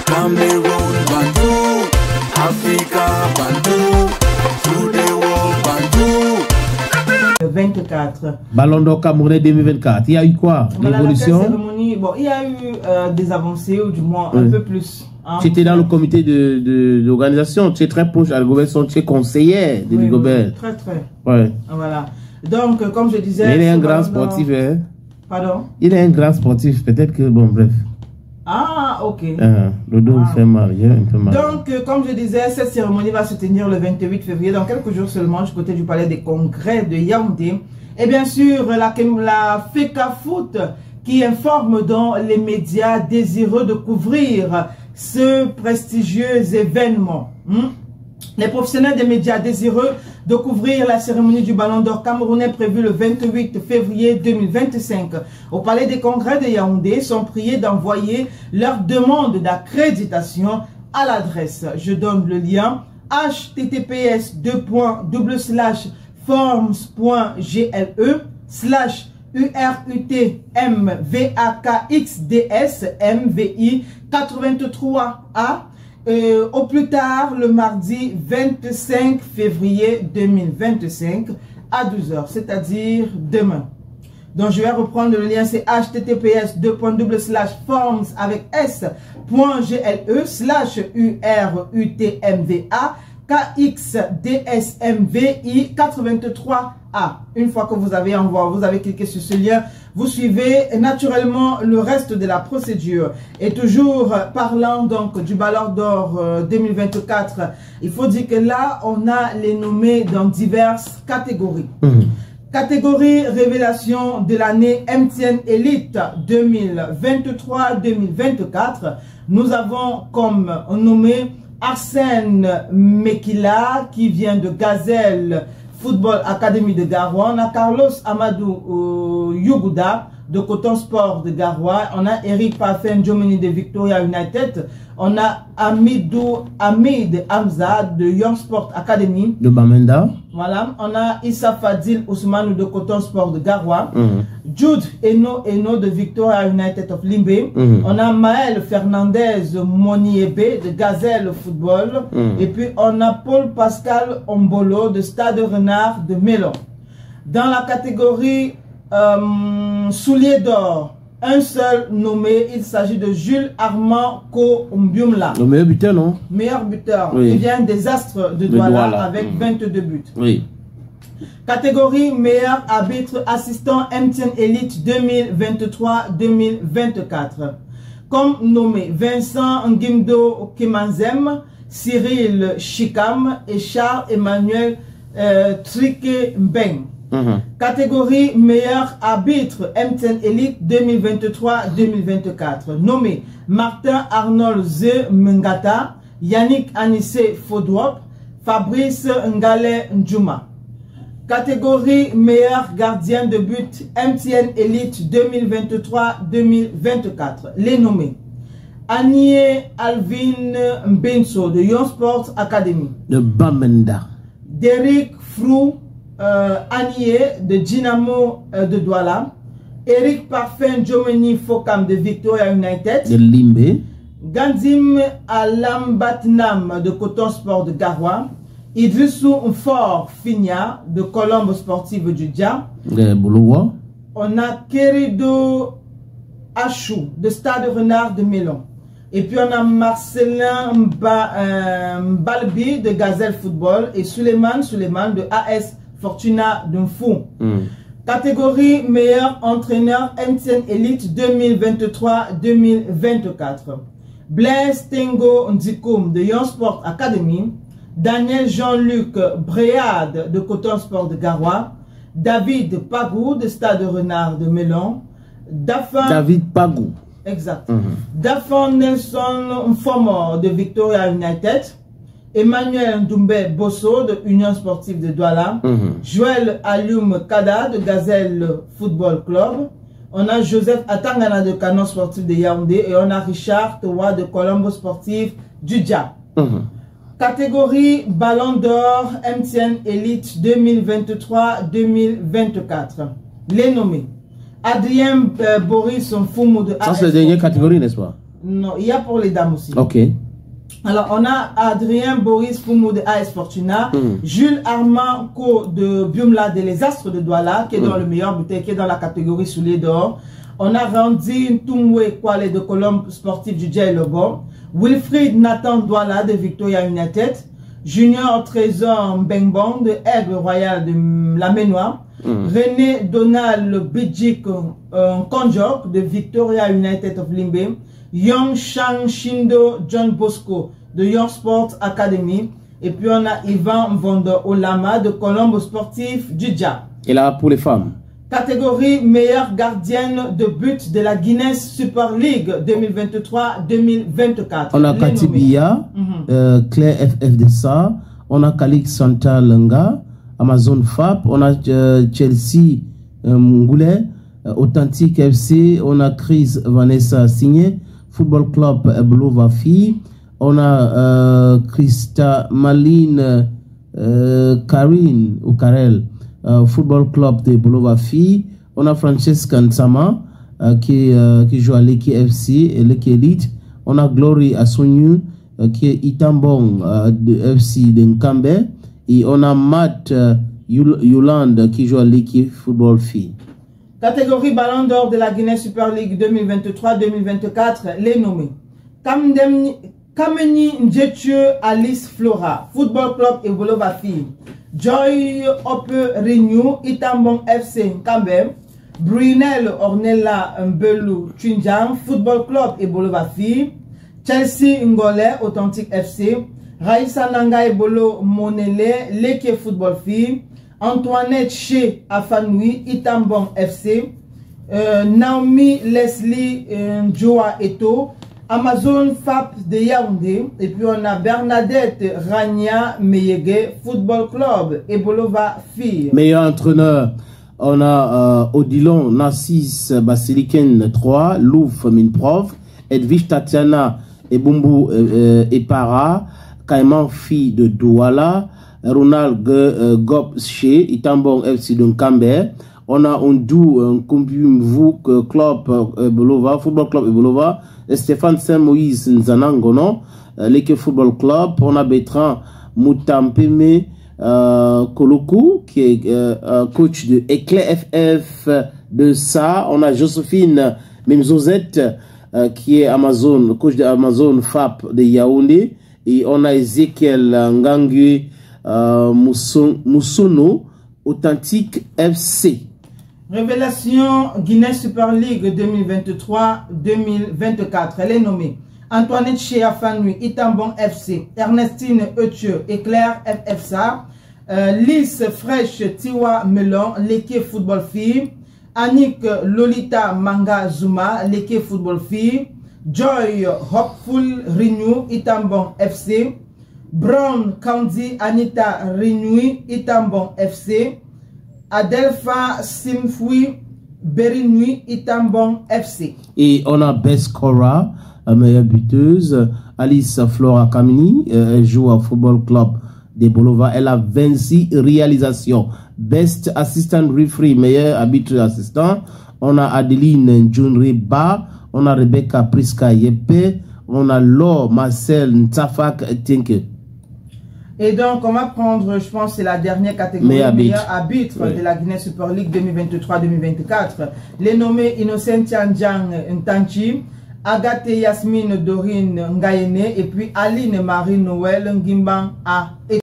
Cameroun, Bandou, Africa, Bandou, through the world, Bandou. 24. Ballon d'Or Camerounais 2024. Il y a eu quoi? L'évolution? Bon, il y a eu des avancées, ou du moins un peu plus. Hein. Tu étais dans le comité d'organisation, tu es très proche à Rigobert, tu es conseillère de Rigobert. Oui, très très. Ouais. Voilà. Donc, comme je disais... Mais il est un grand sportif, hein? Pardon? Il est un grand sportif, peut-être que, bon, bref. Ah, ok. Le dos fait mal, il y a un peu mal. Donc, comme je disais, cette cérémonie va se tenir le 28 février, dans quelques jours seulement, du côté du palais des congrès de Yaoundé. Et bien sûr, la FECA Foot qui informe dans les médias désireux de couvrir ce prestigieux événement. Les professionnels des médias désireux de couvrir la cérémonie du Ballon d'Or camerounais prévue le 28 février 2025 au Palais des Congrès de Yaoundé sont priés d'envoyer leur demande d'accréditation à l'adresse. Je donne le lien https://forms.gle/urtmvakxdsmvi83a au plus tard le mardi 25 février 2025 à 12h, c'est-à-dire demain. Donc je vais reprendre le lien, c'est https://forms avec s.gle/urtmva KXDSMVI83A. Une fois que vous avez envoyé, vous avez cliqué sur ce lien, vous suivez naturellement le reste de la procédure. Et toujours parlant donc du Ballon d'Or 2024, il faut dire que là, on a les nommés dans diverses catégories. Catégorie révélation de l'année MTN Elite 2023-2024. Nous avons comme nommé Arsène Mekila qui vient de Gazelle Football Academy de Garoua. On a Carlos Amadou Yuguda de Coton Sport de Garoua. On a Eric Parfait Jomini de Victoria United. On a Hamid Hamza de Young Sport Academy de Bamenda. Voilà. On a Issa Fadil Ousmane de Coton Sport de Garoua. Jude Eno de Victoria United of Limbe. On a Maël Fernandez Moniebe de Gazelle Football. Et puis on a Paul Pascal Ombolo de Stade Renard de Mélon. Dans la catégorie soulier d'or, un seul nommé, il s'agit de Jules Armand Ko-Mbiumla. Le meilleur buteur, non? Meilleur buteur. Il vient des Astres de Douala avec 22 buts. Oui. Catégorie meilleur arbitre assistant MTN Elite 2023-2024. Comme nommé Vincent Ngimdo Kemanzem, Cyril Chikam et Charles-Emmanuel Trike Mbeng. Catégorie meilleur arbitre MTN Elite 2023-2024. Nommé Martin Arnold Ze Mengata, Yannick Anissé Fodwop, Fabrice Ngale Ndjouma. Catégorie meilleur gardien de but MTN Elite 2023-2024. Les nommés Anie Alvin Mbenso de Young Sports Academy. De Bamenda. Derek Frou Anie de Dynamo de Douala. Eric Parfait Jomini Fokam de Victoria United. De Limbe. Gandim Alambatnam de Coton Sport de Garoua. Idrissou Mfor Figna de Colombe Sportive du Dia. On a Kerido Achou de Stade Renard de Mélon. Et puis on a Marcelin Balbi de Gazelle Football et Suleiman de AS Fortuna de Mfou. Catégorie meilleur entraîneur MTN Elite 2023-2024. Blaise Tengo Ndikoum de Young Sport Academy. Daniel Jean-Luc Bréade de Coton Sport de Garoua. David Pagou de Stade Renard de Mélon. David Pagou. Exact. Dafan Nelson Mfomo de Victoria United. Emmanuel Ndoumbe Bosso de Union Sportive de Douala. Joël Alioum Kada de Gazelle Football Club. On a Joseph Atangana de Canon Sportif de Yaoundé. Et on a Richard Towa de Colombo Sportif du Dia. Catégorie Ballon d'Or MTN Elite 2023-2024. Les nommés. Adrien Boris Mfumu de AS. Ça, c'est la dernière catégorie, n'est-ce pas? Non, il y a pour les dames aussi. Ok. Alors, on a Adrien Boris Poumou de AS Fortuna, Jules Armand Co de Biumla de Les Astres de Douala, qui est dans le meilleur buteur, qui est dans la catégorie soulier d'or. On a Randy Ntumwe Kwale de Colombe Sportif du Djay Lobo, Wilfried Nathan Douala de Victoria United, Junior Trésor Mbengbong de Aigle Royal de la Ménoire, René Donald Bidjik Konjok de Victoria United of Limbe, Young Shang Shindo John Bosco de Young Sports Academy. Et puis on a Ivan Vondo Olama de Colombo Sportif du Dja. Et là, pour les femmes. Catégorie meilleure gardienne de but de la Guinness Super League 2023-2024. On a Katibia, Claire FF de ça. On a Calix Santa Lenga, Amazon FAP. On a Chelsea Mungoulet, Authentique FC. On a Chris Vanessa Signé, Football Club Blova Fi. On a Christa Maline Karine ou Karel, Football Club de Blova Fi. On a Francesca Nsama qui joue à l'Eki FC et l'Eki Elite. On a Glory Asonyu qui est Itambong de FC de Nkambe. Et on a Matt Yolande qui joue à l'Eki Football Fi. Catégorie Ballon d'Or de la Guinness Super League 2023-2024, les nommés. Kameni Ndjetue Alice Flora, Football Club et Bolova Fi. Joy Ope Renew, Itambong FC Nkambe. Brunel Ornella Mbelu Twinjang, Football Club et Bolova Fi. Chelsea Ngole, Authentique FC. Raissa Nanga et Bolo Monele, Leke Football Fi. Antoinette Che Afanoui, Itambong FC, Naomi Leslie Joa Eto, Amazon FAP de Yaoundé, et puis on a Bernadette Rania Meyege, Football Club et Bolova Fi. Meilleur entraîneur, on a Odilon Narcisse Basiliken 3, Louf Minprof, Edwige Tatiana Ebumbu Epara, Caïman Fi de Douala, Ronald Gopsche, Itambong FC de Nkambe. On a Ondou Kumbiumvuk Club Bolova, Football Club et Bolova. Stéphane Saint-Moïse Nzanangono, l'Eke Football Club. On a Bertrand Moutampeme Koloku, qui est coach de Éclair FF de ça. On a Josephine Memzozet, qui est Amazon, coach de Amazon FAP de Yaoundé. Et on a Ezekiel Ngangui Moussono, Authentique FC. Révélation Guinness Super League 2023-2024. Elle est nommée Antoinette Chea Fanui, Itambong FC, Ernestine Euthieu, Éclair FFSA, Lys Fresh Tiwa Melon, Leke Football Fi, Annick Lolita Manga Zuma, Leke Football Fi, Joy Hopeful Renew, Itambong FC, Brown County Anita Renui, Itambong FC, Adelpha Simfui Berinui, Itambong FC. Et on a Best Cora, meilleure buteuse, Alice Flora Kamini, elle joue au Football Club de Bolova. Elle a 26 réalisations. Best Assistant Referee, meilleur arbitre assistant. On a Adeline Njunri Ba, on a Rebecca Priska Yepe, on a Laure Marcel Ntafak Tinke. Et donc, on va prendre, je pense, c'est la dernière catégorie, meilleur arbitre de la Guinness Super League 2023-2024. Les nommés Innocent Tianjang Ntanchi, Agathe Yasmine Dorine Ngayene et puis Aline Marie Noël Ngimban A.